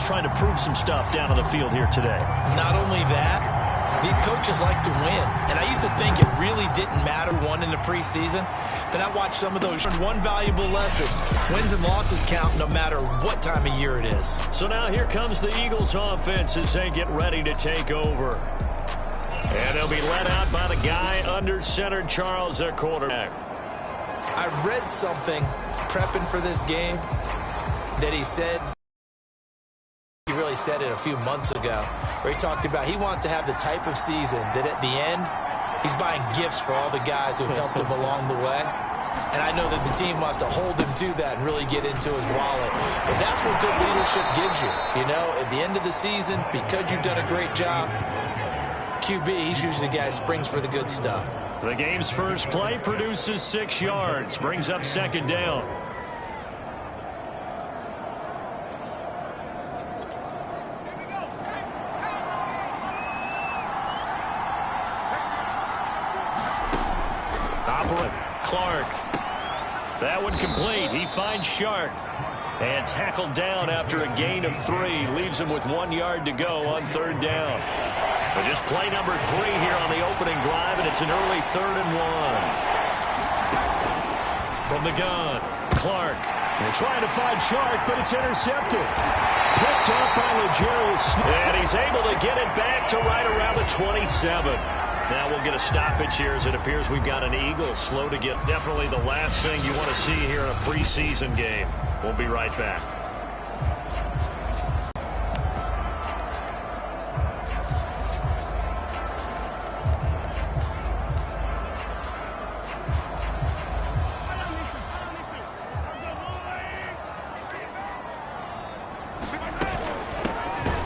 trying to prove some stuff down on the field here today. Not only that, these coaches like to win. And I used to think it really didn't matter won in the preseason. Then I watched some of those. One valuable lesson. Wins and losses count no matter what time of year it is. So now here comes the Eagles offense as they get ready to take over. And they'll be led out by the guy under center, Charles, their quarterback. I read something prepping for this game that he said, he really said it a few months ago, where he talked about he wants to have the type of season that at the end, he's buying gifts for all the guys who helped him along the way. And I know that the team wants to hold him to that and really get into his wallet. But that's what good leadership gives you. You know, at the end of the season, because you've done a great job, QB, he's usually the guy who springs for the good stuff. The game's first play produces 6 yards, brings up second down. Clark. That one complete. He finds Shark. And tackled down after a gain of 3. Leaves him with 1 yard to go on third down. But just play number 3 here on the opening drive, and it's an early 3rd and 1. From the gun, Clark. They're trying to find Shark, but it's intercepted. Picked up by L'Jarius Smith. And he's able to get it back to right around the 27. Now we'll get a stoppage here as it appears we've got an Eagle slow to get. Definitely the last thing you want to see here in a preseason game. We'll be right back.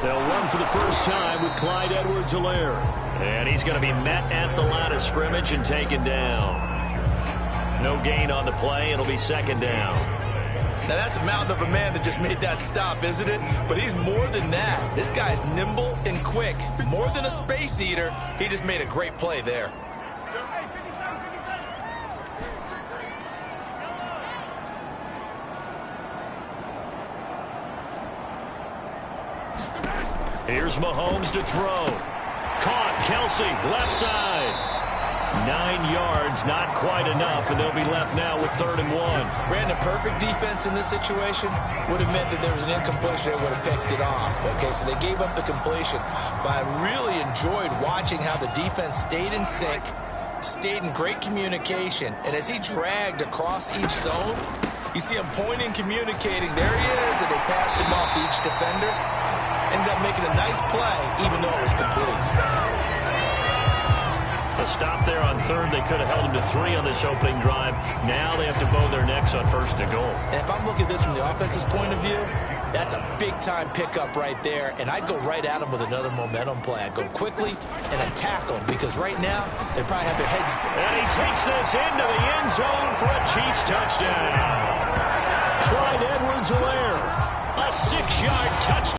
They'll run for the first time with Clyde Edwards-Helaire. And he's going to be met at the line of scrimmage and taken down. No gain on the play. It'll be second down. Now that's a mountain of a man that just made that stop, isn't it? But he's more than that. This guy's nimble and quick. More than a space eater. He just made a great play there. Here's Mahomes to throw. Caught. Kelsey, left side. 9 yards, not quite enough, and they'll be left now with 3rd and 1. Brandon, perfect defense in this situation would have meant that there was an incompletion. They would have picked it off. Okay, so they gave up the completion. But I really enjoyed watching how the defense stayed in sync, stayed in great communication, and as he dragged across each zone, you see him pointing, communicating. There he is, and they passed him off to each defender. Ended up making a nice play, even though it was complete. A stop there on 3rd. They could have held him to 3 on this opening drive. Now they have to bow their necks on 1st and goal. And if I'm looking at this from the offense's point of view, that's a big-time pickup right there. And I'd go right at him with another momentum play. I'd go quickly and attack them because right now they probably have their heads. And he takes this into the end zone for a Chiefs touchdown. Clyde Edwards-Helaire, a 6-yard touchdown.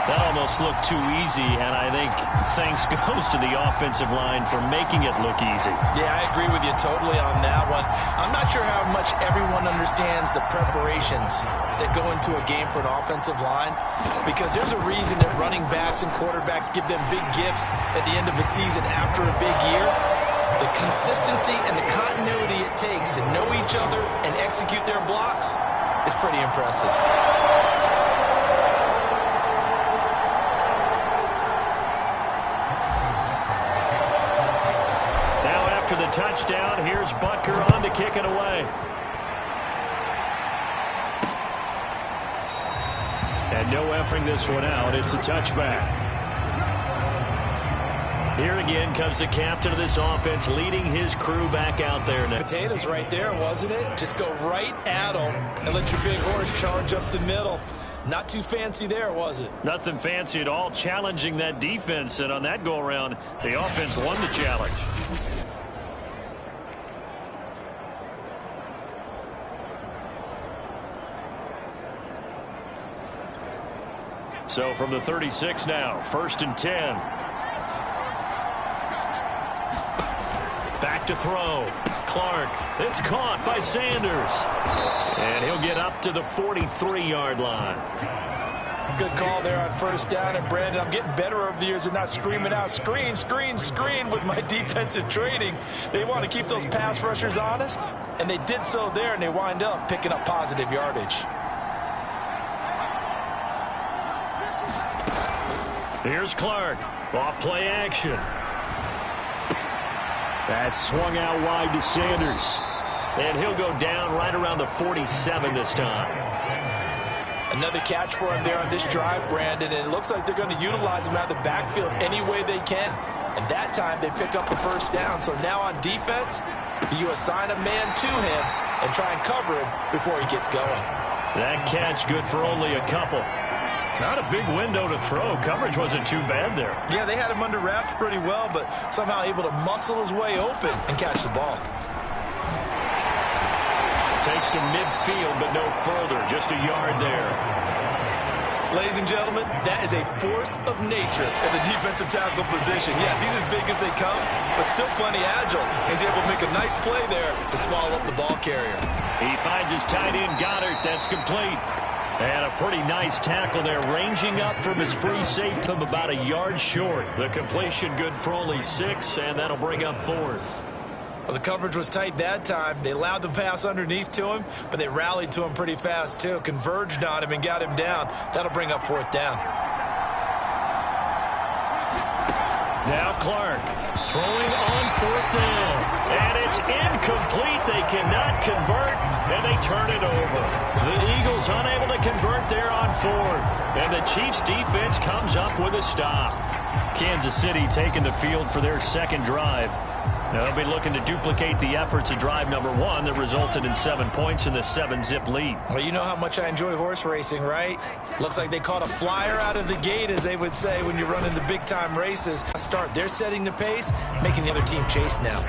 That almost looked too easy, and I think thanks goes to the offensive line for making it look easy. Yeah, I agree with you totally on that one. I'm not sure how much everyone understands the preparations that go into a game for an offensive line, because there's a reason that running backs and quarterbacks give them big gifts at the end of a season after a big year. The consistency and the continuity it takes to know each other and execute their blocks is pretty impressive. After the touchdown, here's Butker on to kick it away. And no effing this one out. It's a touchback. Here again comes the captain of this offense leading his crew back out there now. Potatoes right there, wasn't it? Just go right at them and let your big horse charge up the middle. Not too fancy there, was it? Nothing fancy at all, challenging that defense. And on that go-around, the offense won the challenge. So from the 36 now, 1st and 10. Back to throw. Clark. It's caught by Sanders. And he'll get up to the 43-yard line. Good call there on first down. And, Brandon, I'm getting better over the years and not screaming out, screen, screen, screen with my defensive training. They want to keep those pass rushers honest, and they did so there, and they wind up picking up positive yardage. Here's Clark. Off play action. That's swung out wide to Sanders. And he'll go down right around the 47 this time. Another catch for him there on this drive, Brandon, and it looks like they're going to utilize him out of the backfield any way they can. And that time they pick up a first down. So now on defense, you assign a man to him and try and cover him before he gets going. That catch good for only a couple. Not a big window to throw. Coverage wasn't too bad there. Yeah, they had him under wraps pretty well, but somehow able to muscle his way open and catch the ball. Takes to midfield, but no further. Just a yard there. Ladies and gentlemen, that is a force of nature in the defensive tackle position. Yes, he's as big as they come, but still plenty agile. He's able to make a nice play there to swallow up the ball carrier. He finds his tight end, Goddard. That's complete. And a pretty nice tackle there, ranging up from his free safety about a yard short. The completion good for only 6, and that'll bring up 4th. Well, the coverage was tight that time. They allowed the pass underneath to him, but they rallied to him pretty fast, too. Converged on him and got him down. That'll bring up 4th down. Now Clark throwing on 4th down. And it's incomplete. They cannot convert, and they turn it over. The Eagles unable to convert there on 4th. And the Chiefs defense comes up with a stop. Kansas City taking the field for their second drive. They'll be looking to duplicate the efforts of drive number 1 that resulted in 7 points in the 7-zip lead. Well, you know how much I enjoy horse racing, right? Looks like they caught a flyer out of the gate, as they would say when you're running the big-time races. They're setting the pace, making the other team chase now.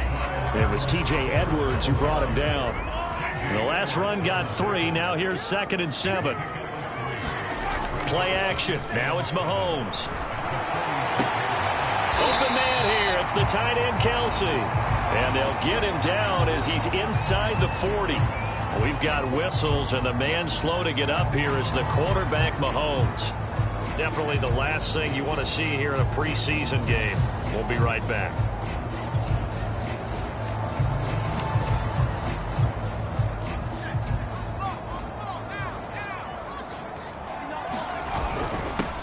It was T.J. Edwards who brought him down. The last run got 3. Now here's 2nd and 7. Play action. Now it's Mahomes. Open man here. It's the tight end, Kelsey. And they'll get him down as he's inside the 40. We've got whistles, and the man slow to get up here is the quarterback, Mahomes. Definitely the last thing you want to see here in a preseason game. We'll be right back.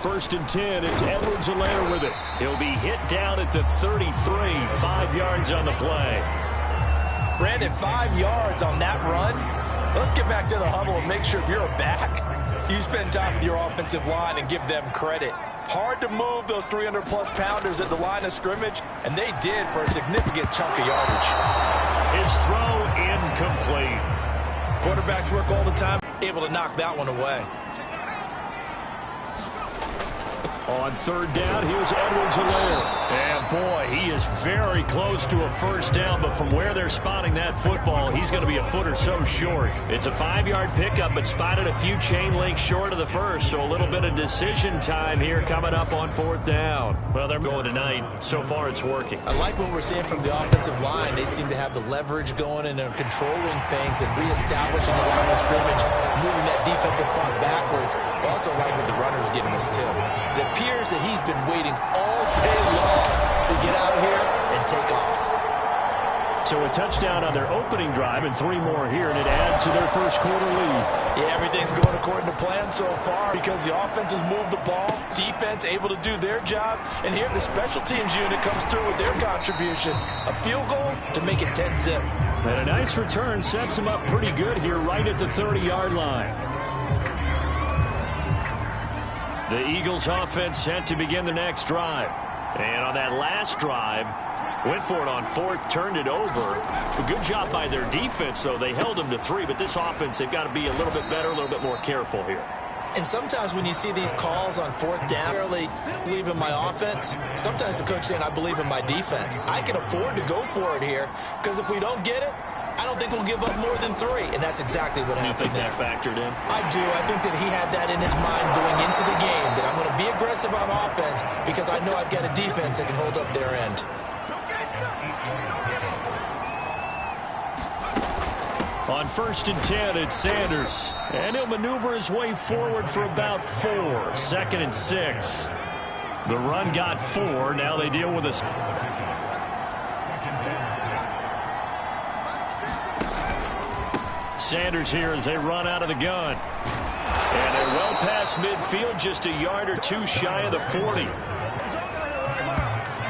First and 10, it's Edwards-Helaire with it. He'll be hit down at the 33, 5 yards on the play. Brandon, 5 yards on that run. Let's get back to the huddle and make sure if you're a back, you spend time with your offensive line and give them credit. Hard to move those 300-plus pounders at the line of scrimmage, and they did for a significant chunk of yardage. His throw incomplete. Quarterbacks work all the time, able to knock that one away. On 3rd down, here's Edwards-Helaire. And, boy, he is very close to a first down, but from where they're spotting that football, he's going to be a foot or so short. It's a 5-yard pickup, but spotted a few chain links short of the first, so a little bit of decision time here coming up on 4th down. Well, they're going tonight. So far, it's working. I like what we're seeing from the offensive line. They seem to have the leverage going and they're controlling things and reestablishing the line of scrimmage, moving that defensive front backwards. I also like what the runner's giving us, too. It appears that he's been waiting all day long to get out here and take off. So a touchdown on their opening drive and 3 more here, and it adds to their first quarter lead. Yeah, everything's going according to plan so far because the offense has moved the ball, defense able to do their job, and here the special teams unit comes through with their contribution. A field goal to make it 10-zip. And a nice return sets them up pretty good here right at the 30-yard line. The Eagles offense set to begin the next drive. And on that last drive, went for it on 4th, turned it over. A good job by their defense, though. They held them to 3, but this offense, they've got to be a little bit better, a little bit more careful here. And sometimes when you see these calls on 4th down, I barely believe in my offense. Sometimes the coach saying, I believe in my defense. I can afford to go for it here because if we don't get it, I don't think we'll give up more than 3, and that's exactly what happened. You think that factored in? I do. I think that he had that in his mind going into the game, that I'm going to be aggressive on offense because I know I've got a defense that can hold up their end. On 1st and 10, it's Sanders. And he'll maneuver his way forward for about 4. 2nd and 6. The run got 4. Now they deal with a... Sanders here as they run out of the gun. And they're well past midfield, just a yard or 2 shy of the 40.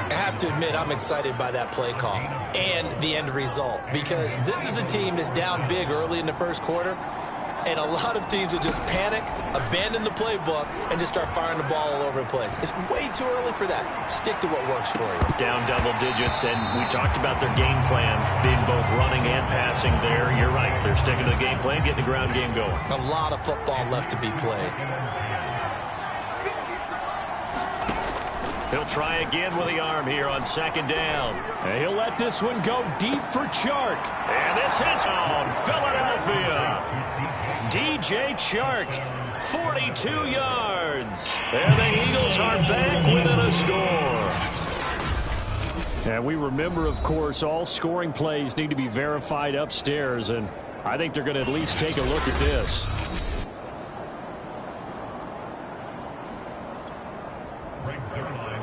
I have to admit, I'm excited by that play call and the end result, because this is a team that's down big early in the first quarter, and a lot of teams will just panic, abandon the playbook, and just start firing the ball all over the place. It's way too early for that. Stick to what works for you. Down double digits, and we talked about their game plan being both running and passing there. You're right. They're sticking to the game plan, getting the ground game going. A lot of football left to be played. He'll try again with the arm here on 2nd down. And he'll let this one go deep for Chark. And this is on Philadelphia. DJ Chark, 42 yards. And the Eagles are back within a score. And we remember, of course, all scoring plays need to be verified upstairs. And I think they're going to at least take a look at this. Right 0 line.